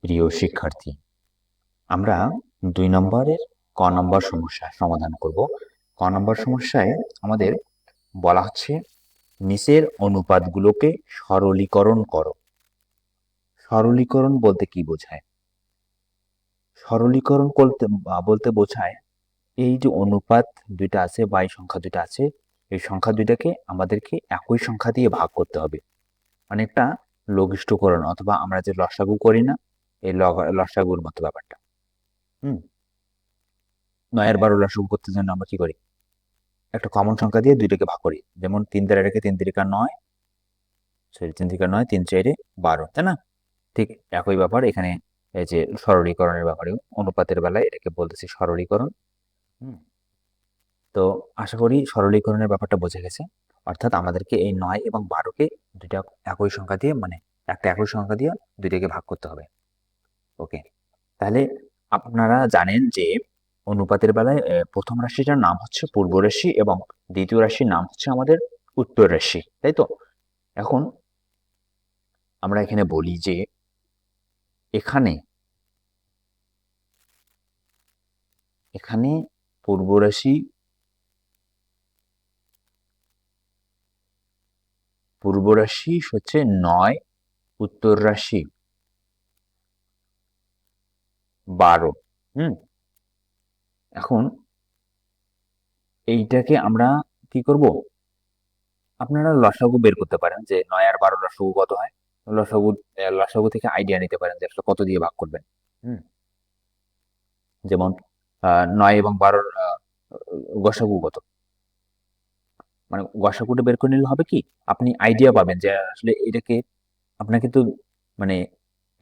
প্রিয় শিক্ষার্থী, আমরা ২ নম্বরের ক নম্বর সমস্যা সমাধান করব। ক নম্বর সমস্যায় আমাদের বলা হচ্ছে নিচের অনুপাতগুলোকে সরলীকরণ করো। সরলীকরণ বলতে কি বোঝায়? সরলীকরণ বলতে বোঝায় এই যে অনুপাত দুইটা আছে বা এই সংখ্যা দুইটা আছে, এই সংখ্যা দুইটাকে আমাদেরকে একই সংখ্যা দিয়ে ভাগ করতে হবে। অনেকটা লঘিষ্ঠকরণ অথবা আমরা যে লসাগু করি না, এই লসাগুর মতো ব্যাপারটা। হুম ৯ আর ১২ লসাগু করতে জন্য আমরা কি করি? একটা কমন সংখ্যা দিয়ে দুইটাকে ভাগ করি। যেমন ৩ দ্বারা রেখে ৩ তিরিকা ৯, সরি ৩ তিরিকা ৯, ৩ চাইরে ১২, তাই না? ঠিক একই ব্যাপার এখানে এই যে সরলীকরণের ব্যাপারেও অনুপাতের বেলায় এটাকে বলতেছি সরলীকরণ। হুম তো আশা করি সরলীকরণের ব্যাপারটা বোঝা গেছে। অর্থাৎ আমাদেরকে এই ৯ এবং ১২কে দুইটা একই সংখ্যা দিয়ে মানে একটা একই সংখ্যা দিয়ে দুইটাকে ভাগ করতে হবে। ওকে, তাহলে আপনারা জানেন যে অনুপাতের বেলায় প্রথম রাশিটার নাম হচ্ছে পূর্ব রাশি এবং দ্বিতীয় রাশির নাম হচ্ছে আমাদের উত্তর রাশি, তাই তো? এখন আমরা এখানে বলি যে এখানে এখানে পূর্ব রাশি হচ্ছে ৯, উত্তর রাশি ১২। এখন এইটাকে আমরা কি করব? আপনারা লসাগু বের করতে পারেন যে ৯ আর ১২ লসাগু কত হয়। লসাগু থেকে আইডিয়া নিতে পারেন যে আসলে কত দিয়ে ভাগ করবেন। হুম যেমন ৯ এবং ১২র গসাগু কত, মানে গসাগুটা বের করে নিলে হবে কি আপনি আইডিয়া পাবেন যে আসলে এটাকে আপনাকে তো মানে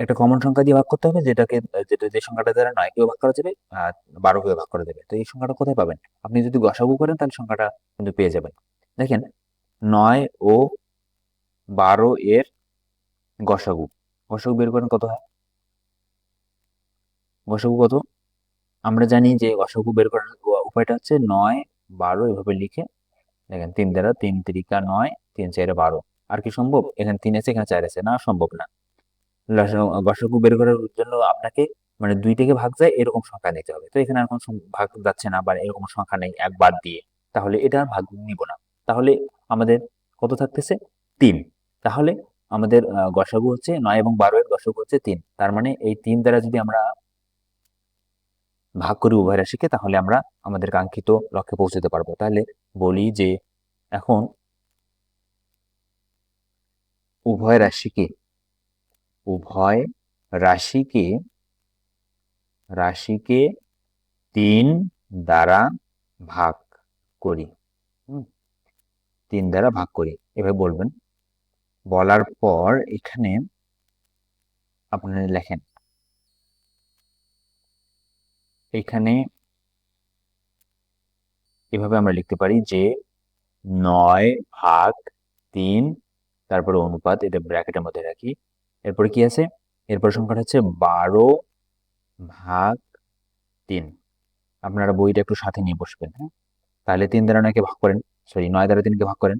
একটা কমন সংখ্যা দিয়ে ভাগ করতে হবে, যেটা যে সংখ্যাটা দ্বারা ৯ কেও ভাগ করা যাবে আর ১২ কেও ভাগ করা যাবে। তো এই সংখ্যাটা কোথায় পাবেন? আপনি যদি গসাগু করেন তাহলে সংখ্যাটা কিন্তু পেয়ে যাবেন। দেখেন ৯ ও ১২ এর গসাগু বের করেন কত হয়? গসাগু কত? আমরা জানি যে গসাগু বের করার উপায়টা হচ্ছে ৯, ১২ এভাবে লিখে দেখেন ৩ দ্বারা ৩ তিরিকা ৯, ৩ চাইরে ১২। আর কি সম্ভব? এখানে ৩ আছে, এখানে ৪ আছে, না সম্ভব না। গসাগু বের করার জন্য আপনাকে মানে ২ থেকে ভাগ যায় এরকম সংখ্যা নিতে হবে। তো এখানে আর কোনো ভাগ যাচ্ছে না বা এরকম সংখ্যা নেই ১ বাদ দিয়ে। তাহলে এটা আর ভাগ নিব না। তাহলে আমাদের কত থাকতেছে? ৩। তাহলে আমাদের গসাগু হচ্ছে ৯ এবং ১২ এর গসাগু হচ্ছে ৩। তার মানে এই ৩ দ্বারা যদি আমরা ভাগ করি উভয় রাশিকে তাহলে আমরা আমাদের কাঙ্ক্ষিত লক্ষ্যে পৌঁছতে পারবো। তাহলে বলি যে এখন উভয় রাশিকে উভয় রাশিকে রাশিকে ৩ দ্বারা ভাগ করি। ৩ দ্বারা ভাগ করি এভাবে বলবেন। বলার পর এখানে আপনারা লেখেন, এখানে এভাবে আমরা লিখতে পারি যে ৯ ভাগ ৩, তারপরে অনুপাত, এটা ব্র্যাকেটের মধ্যে রাখি। এরপরে কি আছে? এরপর সংখ্যাটা হচ্ছে ১২ ভাগ ৩। আপনারা বইটা একটু সাথে নিয়ে বসবেন, হ্যাঁ? তাহলে ৩ দ্বারা ৯ কে ভাগ করেন, সরি ৯ দ্বারা ৩ কে ভাগ করেন।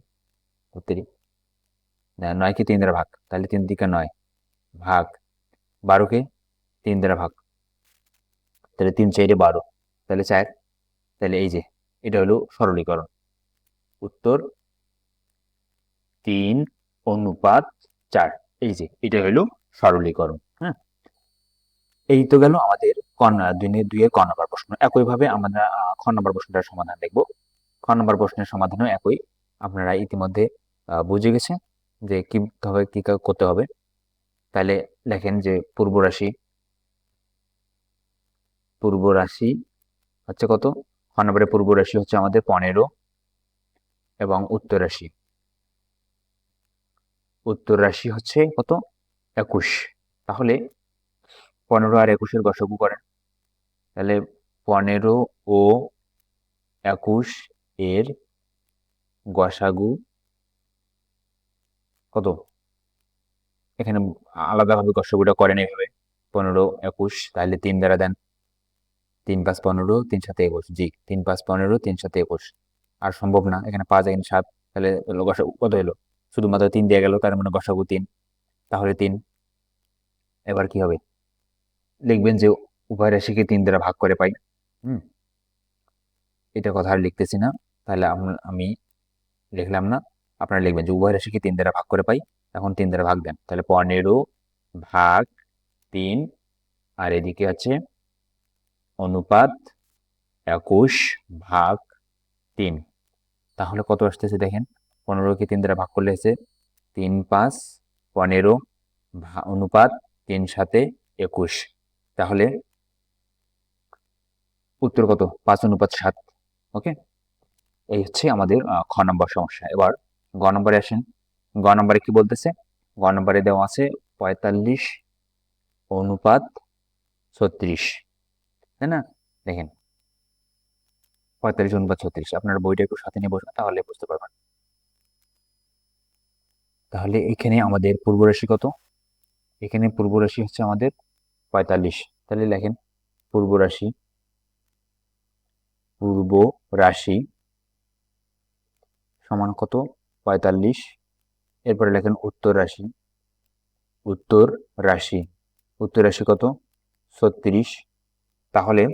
৯ কে ৩ দ্বারা ভাগ, তাহলে ৩ তিরিকা ৯ ভাগ ১২ কে ৩ দ্বারা ভাগ, তাহলে ৩ চাইরে ১২, তাহলে ৪। তাহলে এই যে এটা হলো সরলীকরণ। উত্তর ৩ অনুপাত ৪। এই যে এটা হলো সরলীকরণ। হ্যাঁ, এই তো গেল আমাদের ২ এর ক নম্বর প্রশ্ন। একইভাবে আমরা খ নম্বর প্রশ্নটার সমাধান দেখব। খ নম্বর প্রশ্নের সমাধানও একই। আপনারা ইতিমধ্যে বুঝে গেছেন যে কিভাবে কি করতে হবে। তাহলে লেখেন যে পূর্ব রাশি হচ্ছে কত? খ নম্বরে পূর্ব রাশি হচ্ছে আমাদের ১৫ এবং উত্তর রাশি হচ্ছে কত? ২১। তাহলে ১৫ আর ২১ এর গসাগু করেন। তাহলে ১৫ ও ২১ এর গসাগু কত? এখানে আলাদাভাবে গসাগুটা করেন এইভাবে। ১৫, ২১, তাহলে ৩ দ্বারা দেন। ৩ × ৫ = ৩ × ৭ = ২১। জি, ৩ × ৫ = ১৫, ৩ × ৭ = ২১। আর সম্ভব না, এখানে ৫, এখানে ৭, তাহলে গসাগু কত হলো? শুধুমাত্র ৩ দেয়া গেল, তার মানে গসাগু ৩। তাহলে ৩। এবার কি হবে? লিখবেন যে উভয় রাশিকে 3 দ্বারা ভাগ করে পাই। এটা কথা আর লিখতেছি না, তাহলে আমি লিখলাম না। আপনারা লিখবেন যে উভয় রাশিকে 3 দ্বারা ভাগ করে পাই। এখন 3 দ্বারা ভাগ দেন, তাহলে 15 ভাগ 3, আর এদিকে আছে অনুপাত 21 ভাগ 3। তাহলে কত আসতেছে দেখেন, 15কে 3 দ্বারা ভাগ করলে এসে 3 5 15 অনুপাত 3 7 21। তাহলে উত্তর কত? 5:7। ওকে, এই হচ্ছে আমাদের খ নম্বর সমস্যা। এবার গ নম্বরে আসেন। গ নম্বরে কি বলতেছে? গ নম্বরে দেওয়া আছে 45 অনুপাত 36, তাই না? দেখেন 45 অনুপাত 36, আপনার বইটা একটু সাথে নিয়ে বসবেন, তাহলে বুঝতে পারবেন। তাহলে এখানে আমাদের পূর্ব রাশি কত? এখানে পূর্ব রাশি হচ্ছে আমাদের 45। তাহলে লেখেন পূর্ব রাশি, পূর্ব রাশি সমান কত? 45। এরপরে লেখেন উত্তর রাশি, উত্তর রাশি, উত্তর রাশি কত? 36। তাহলে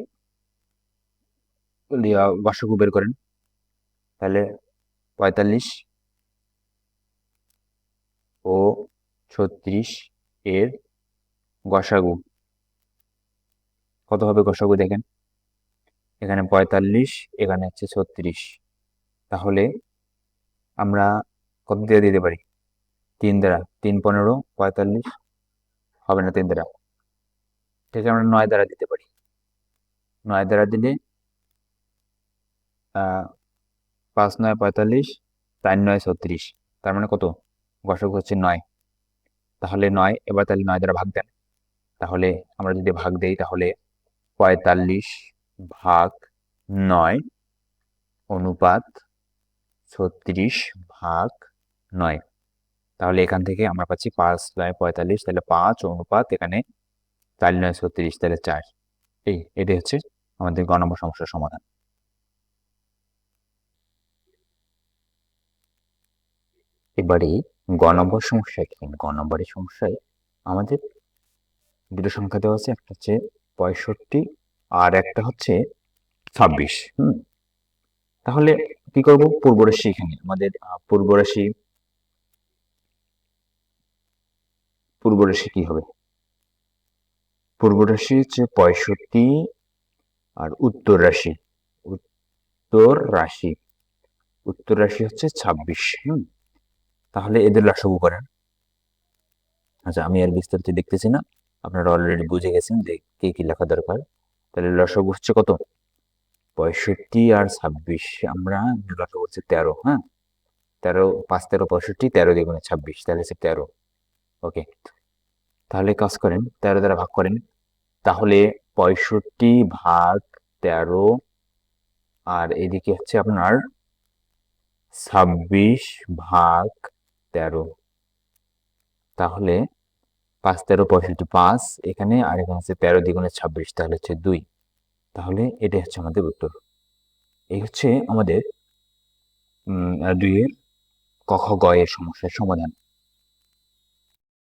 গসাগু বের করেন। তাহলে 45 ও 36 এর গসাগু কত হবে? গসাগু দেখেন, এখানে 45, এখানে হচ্ছে 36। তাহলে আমরা কত দিয়ে দিতে পারি? 3 দ্বারা। 3 15 45 হবে না 3 দ্বারা, ঠিক আছে, আমরা 9 দ্বারা দিতে পারি। 9 দ্বারা দিলে 5 9 45, 4 9 36, তার মানে কত? গসাগু হচ্ছে 9। তাহলে 9, এবার তাহলে 9 দ্বারা ভাগ দেন। তাহলে আমরা যদি ভাগ দেই, তাহলে 45 ভাগ 9 অনুপাত 36 ভাগ 9। তাহলে এখান থেকে আমরা পাচ্ছি 5 9 45, তাহলে 5 অনুপাত এখানে 4 9 36, তাহলে 4। এটাই হচ্ছে আমাদের গ নম্বর সমস্যার সমাধান। এবারে গ নম্বর সমস্যায় কি? গ নম্বরের সমস্যায় আমাদের দুটো সংখ্যা দেওয়া আছে, একটা হচ্ছে 65 আর একটা হচ্ছে 26। তাহলে কি করব? পূর্ব রাশি, এখানে আমাদের পূর্ব রাশি, পূর্ব রাশি কি হবে? পূর্ব রাশি হচ্ছে 65 আর উত্তর রাশি, উত্তর রাশি, উত্তর রাশি হচ্ছে 26। তাহলে এদের লসাগু করেন। আচ্ছা, আমি আর বিস্তারিত দেখতেছি না, আপনারা অলরেডি বুঝে গেছেন যে কি কি লেখা দরকার। তাহলে লসাগু হচ্ছে কত? 65 আর 26, আমরা লসাগু হচ্ছে 13। 13, 5 13 65, 13 দ্বিগুণে 26, তাহলে হচ্ছে 13। ওকে, তাহলে কাজ করেন, 13 দ্বারা ভাগ করেন। তাহলে 65 ভাগ 13, আর এদিকে হচ্ছে আপনার 26 ভাগ 13। তাহলে 5 13 65, 5 এখানে, আর এখানে হচ্ছে 13 দ্বিগুণে 26, তাহলে হচ্ছে 2। তাহলে এটাই হচ্ছে আমাদের উত্তর। এই হচ্ছে আমাদের 2 এর ক খ গ এর সমস্যার সমাধান।